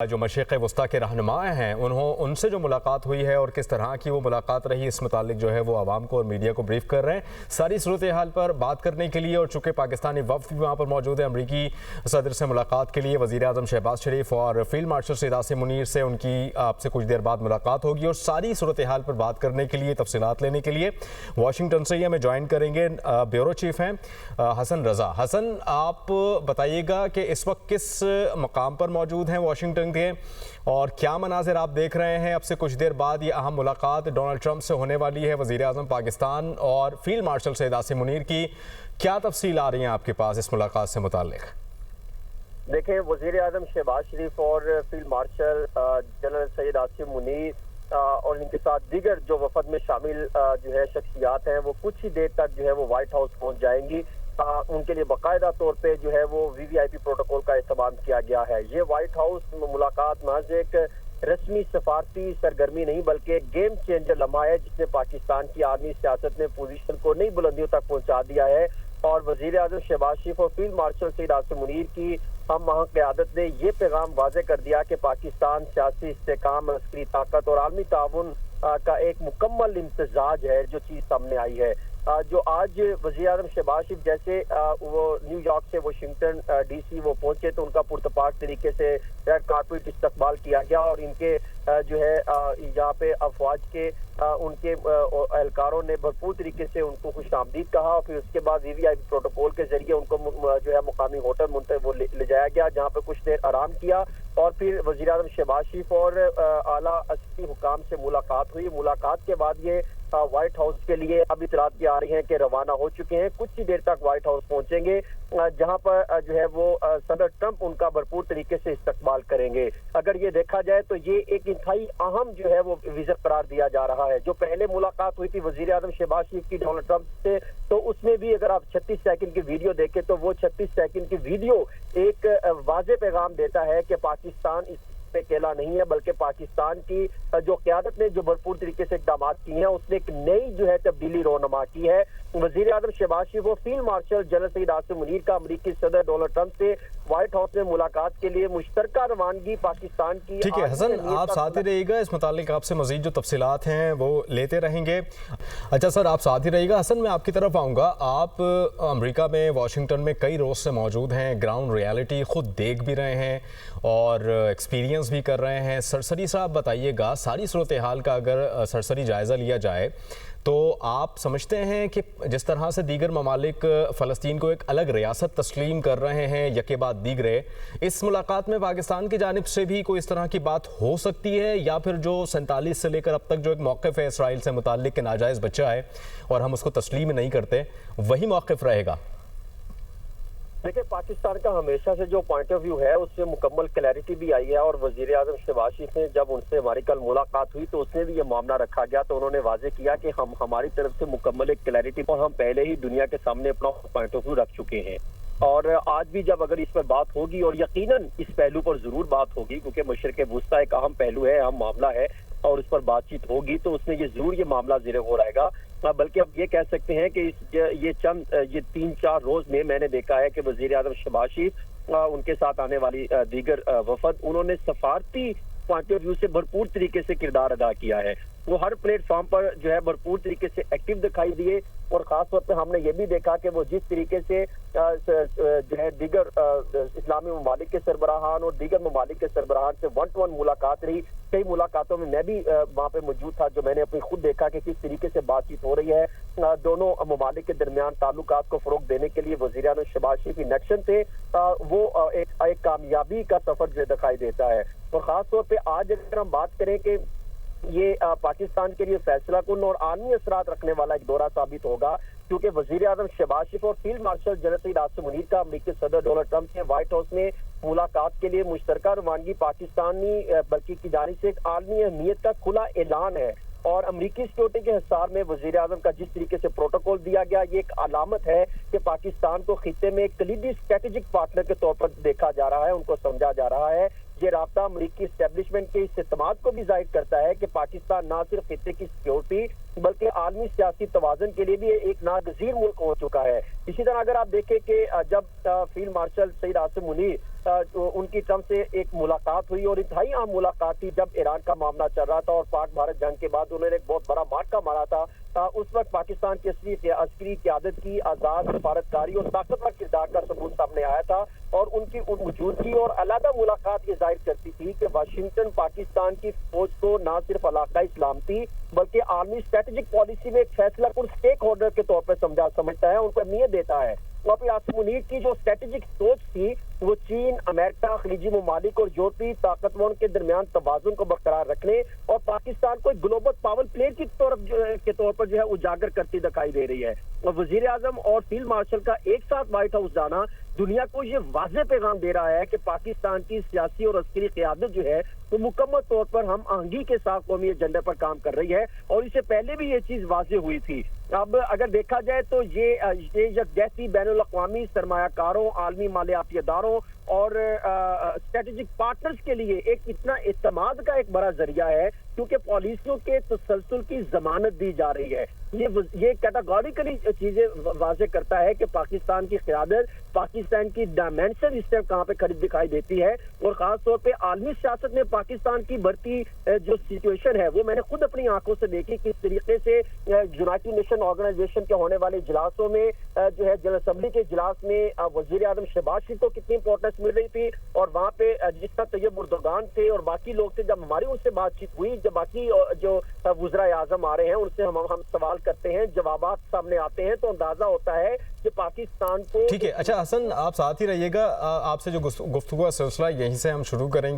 जो मशरिक़ वस्ता के रहनुमा हैं उनसे जो मुलाकात हुई है और किस तरह की वो मुलाकात रही, इस मुतालिक जो है वो आवाम को और मीडिया को ब्रीफ कर रहे हैं। सारी सूरत हाल पर बात करने के लिए और चूँकि पाकिस्तानी वफ़द भी वहाँ पर मौजूद है, अमरीकी सदर से मुलाकात के लिए वज़ीर आज़म शहबाज शरीफ और फील्ड मार्शल सैयद आसिम मुनीर से उनकी आपसे कुछ देर बाद मुलाकात होगी और सारी सूरत हाल पर बात करने के लिए, तफसीलात लेने के लिए वाशिंगटन से ही हमें ज्वाइन करेंगे ब्यूरो चीफ हैं हसन रज़ा। हसन, आप बताइएगा कि इस वक्त किस मकाम पर मौजूद हैं वाशिंगटन के और क्या मनाजिर आप देख रहे हैं? अब से कुछ देर बाद ये अहम मुलाकात डोनाल्ड ट्रंप से होने वाली है, वज़ीर आज़म पाकिस्तान और फील्ड मार्शल सैयद आसिम मुनीर की। क्या तफसील आ रही हैं आपके पास इस मुलाकात से मुताल्लिक? देखें, वज़ीर आज़म शहबाज शरीफ और field marshal general Syed Asim Munir और इनके साथ दीगर जो वफद में शामिल जो है शख्सियात हैं, वो कुछ ही देर तक जो है वो व्हाइट हाउस पहुंच जाएंगी। उनके लिए बाकायदा तौर पे जो है वो VVIP प्रोटोकॉल का इस्तेमाल किया गया है। ये व्हाइट हाउस मुलाकात महज एक रस्मी सफारती सरगर्मी नहीं बल्कि एक गेम चेंजर लम्हा है जिसने पाकिस्तान की आर्मी सियासत में पोजीशन को नई बुलंदियों तक पहुंचा दिया है। और वज़ीर आज़म शहबाज शरीफ और फील्ड मार्शल सैयद आसिम मुनीर की हम वहाँ क़यादत ने ये पैगाम वाज़े कर दिया कि पाकिस्तान सियासी इस्तेकाम, अस्करी ताकत और आलमी ताउन का एक मुकम्मल इम्तजाज है। जो चीज़ सामने आई है, जो आज वज़ीर आज़म शहबाज शरीफ जैसे वो न्यूयॉर्क से वाशिंगटन DC वो पहुंचे तो उनका पुरतपाक तरीके से रेड कारपेट इस्तकबाल किया गया और इनके जो है यहाँ पे अफवाज के उनके एहलकारों ने भरपूर तरीके से उनको खुशामदीद कहा और फिर उसके बाद VVIP प्रोटोकॉल के जरिए उनको जो है मुकामी होटल वो ले जाया गया, जहाँ पे कुछ देर आराम किया और फिर वज़ीर आज़म शहबाज शरीफ और आला अस्करी हुकाम से मुलाकात हुई। मुलाकात के बाद ये व्हाइट हाउस के लिए अब इतलात आ रही हैं कि रवाना हो चुके हैं। कुछ ही देर तक व्हाइट हाउस पहुंचेंगे, जहां पर जो है वो सदर ट्रंप उनका भरपूर तरीके से इस्तकबाल करेंगे। अगर ये देखा जाए तो ये एक इंतहाई अहम जो है वो विजिट करार दिया जा रहा है। जो पहले मुलाकात हुई थी वज़ीर आज़म शहबाज शरीफ की डोनाल्ड ट्रंप से, तो उसमें भी अगर आप 36 सेकंड की वीडियो देखें तो वो 36 सेकंड की वीडियो एक वाज़े पैगाम देता है कि पाकिस्तान इस पे अकेला नहीं है, बल्कि पाकिस्तान की जो क़यादत ने जो भरपूर तरीके से इक़दाम किए हैं उसने एक नई जो है तब्दीली रोनमा की है। वज़ीर आज़म शहबाज शरीफ और field marshal general Syed Asim Munir का अमरीकी सदर डोनाल्ड ट्रंप से व्हाइट हाउस में मुलाकात के लिए मुश्तरका रवानगी पाकिस्तान की। ठीक है हसन, आप साथ ही रहिएगा, इस मुतालिक आपसे मजीद जो तफसीलात हैं वो लेते रहेंगे। अच्छा सर, आप साथ ही रहिएगा। हसन, मैं आपकी तरफ आऊँगा। आप अमेरिका में वाशिंगटन में कई रोज़ से मौजूद हैं, ग्राउंड रियलिटी खुद देख भी रहे हैं और एक्सपीरियंस भी कर रहे हैं। सरसरी साहब बताइएगा, सारी सूरत हाल का अगर सरसरी जायज़ा लिया जाए तो आप समझते हैं कि जिस तरह से दीगर ममालिक फ़लस्तीन को एक अलग रियासत तस्लीम कर रहे हैं यके बाद दीगरे, इस मुलाकात में पाकिस्तान की जानिब से भी कोई इस तरह की बात हो सकती है या फिर जो 47 से लेकर अब तक जो एक मौक़िफ़ है इसराइल से मुताल्लिक़ कि नाजायज़ बच्चा है और हम उसको तस्लीम नहीं करते, वही मौक़िफ़ रहेगा? देखिए, पाकिस्तान का हमेशा से जो पॉइंट ऑफ व्यू है उससे मुकम्मल क्लैरिटी भी आई है और वज़ीर आज़म शहबाज शरीफ ने जब उनसे हमारी कल मुलाकात हुई तो उसने भी ये मामला रखा गया तो उन्होंने वाजे किया कि हम हमारी तरफ से मुकम्मल एक क्लैरिटी और हम पहले ही दुनिया के सामने अपना पॉइंट ऑफ व्यू रख चुके हैं। और आज भी जब अगर इस पर बात होगी और यकीनन इस पहलू पर जरूर बात होगी क्योंकि मशरिक़ वस्ता एक अहम पहलू है, अहम मामला है और उस पर बातचीत होगी तो उसमें ये जरूर ये मामला ज़िक्र हो रहेगा। बल्कि अब ये कह सकते हैं कि ये 3-4 रोज में मैंने देखा है कि वज़ीर आज़म शहबाज शरीफ उनके साथ आने वाली दीगर वफद उन्होंने सफारती पॉइंट ऑफ व्यू से भरपूर तरीके से किरदार अदा किया है। वो हर प्लेटफॉर्म पर जो है भरपूर तरीके से एक्टिव दिखाई दिए और खास तौर पे हमने ये भी देखा कि वो जिस तरीके से जो है दीगर इस्लामी ममालिक के सरबराहान और दीगर ममालिक के सरबराहान से 1-to-1 मुलाकात रही। कई मुलाकातों में मैं भी वहाँ पे मौजूद था, जो मैंने अपनी खुद देखा कि किस तरीके से बातचीत हो रही है। दोनों ममालिक के दरमियान ताल्लुकात को फरोग देने के लिए वज़ीर आज़म शहबाज शरीफ इन एक्शन थे, वो एक कामयाबी का सफर जो दिखाई देता है। और खास तौर पे आज अगर हम बात करें कि ये पाकिस्तान के लिए फैसला कुन और आलमी असरात रखने वाला एक दौरा साबित होगा क्योंकि वज़ीर आज़म शहबाज शरीफ और field marshal general Syed Asim Munir का अमरीकी सदर डोनाल्ड ट्रंप से व्हाइट हाउस में मुलाकात के लिए मुश्तरका रवानगी पाकिस्तानी बल्कि की जानिब से एक आलमी अहमियत का खुला ऐलान है। और अमरीकी सिक्योरिटी के हिसार में वज़ीर आज़म का जिस तरीके से प्रोटोकॉल दिया गया, ये एक अलामत है कि पाकिस्तान को खित्ते में एक कलीदी स्ट्रेटेजिक पार्टनर के तौर पर देखा जा रहा है, उनको समझा जा रहा है। ये राब्ता अमरीकी इस्टेब्लिशमेंट के इस एतमाद को भी जाहिर करता है कि पाकिस्तान ना सिर्फ खित्ते की सिक्योरिटी बल्कि आलमी सियासी तवाज़ुन के लिए भी एक नागज़ीर मुल्क हो चुका है। इसी तरह अगर आप देखें कि जब फील्ड मार्शल सईद आसिम मुनीर उनकी ट्रंप से एक मुलाकात हुई और इंतहाई अहम मुलाकात थी जब ईरान का मामला चल रहा था और पाक भारत जंग के बाद उन्होंने एक बहुत बड़ा मार्का मारा था। उस वक्त पाकिस्तान की अस्करी क़यादत की आज़ाद सफारतकारी और ताकतवर किरदार का सबूत सामने आया था और उनकी मौजूदगी और अलहदा मुलाकात ये जाहिर करती थी कि वाशिंगटन पाकिस्तान की फौज को न सिर्फ इलाकाई सलामती बल्कि आर्मी स्ट्रेटेजिक पॉलिसी में एक फैसला कुन स्टेक होल्डर के तौर पर समझता है, उनको अहमियत देता है। वहाँ पे आसिम मुनीर की जो स्ट्रेटेजिक सोच थी वो चीन, अमेरिका, खलीजी ममालिक और यूरोपीय ताकतवरों के दरमियान तवाज़ुन को बरकरार रखने और पाकिस्तान को एक ग्लोबल पावर प्लेयर की तौर पर जो है उजागर करती दिखाई दे रही है। और वजीर आजम और फील्ड मार्शल का एक साथ व्हाइट हाउस जाना दुनिया को ये वाज़ेह पैगाम दे रहा है कि पाकिस्तान की सियासी और अस्करी क़यादत जो है वो मुकम्मल तौर पर हम आहंगी के साथ कौमी एजेंडे पर काम कर रही है और इससे पहले भी ये चीज वाज़ेह हुई थी। अब अगर देखा जाए तो ये यकजहती बैनुल अक़वामी सरमायाकारों, आलमी मालियाती इदारों और स्ट्रेटेजिक पार्टनर्स के लिए एक इतना इत्तेमाद का एक बड़ा जरिया है क्योंकि पॉलिसियों के तसलसल की जमानत दी जा रही है। ये कैटेगोरिकली चीजें वाज़ेह करता है कि पाकिस्तान की क़यादत, पाकिस्तान की डायमेंशन इस टाइम कहाँ पे खड़ी दिखाई देती है और खास तौर पे आलमी सियासत में पाकिस्तान की बढ़ती जो सिचुएशन है वो मैंने खुद अपनी आंखों से देखी किस तरीके से यूनाइटेड नेशन ऑर्गेनाइजेशन के होने वाले इजलासों में जो है जनरल असेंबली के इजलास में वजीर आजम शहबाज शरीफ को कितनी इंपॉर्टेंस मिल रही थी और वहाँ पे जिस तरह तैयब उर्दोगान थे और बाकी लोग थे, जब हमारी उनसे बातचीत हुई, जब बाकी जो वज़राए आज़म आ रहे हैं उनसे हम सवाल करते हैं, जवाबात सामने आते हैं तो अंदाजा होता है कि पाकिस्तान को। ठीक है, अच्छा हसन आप साथ ही रहिएगा, आपसे जो गुफ्तगू का सिलसिला यहीं से हम शुरू करेंगे।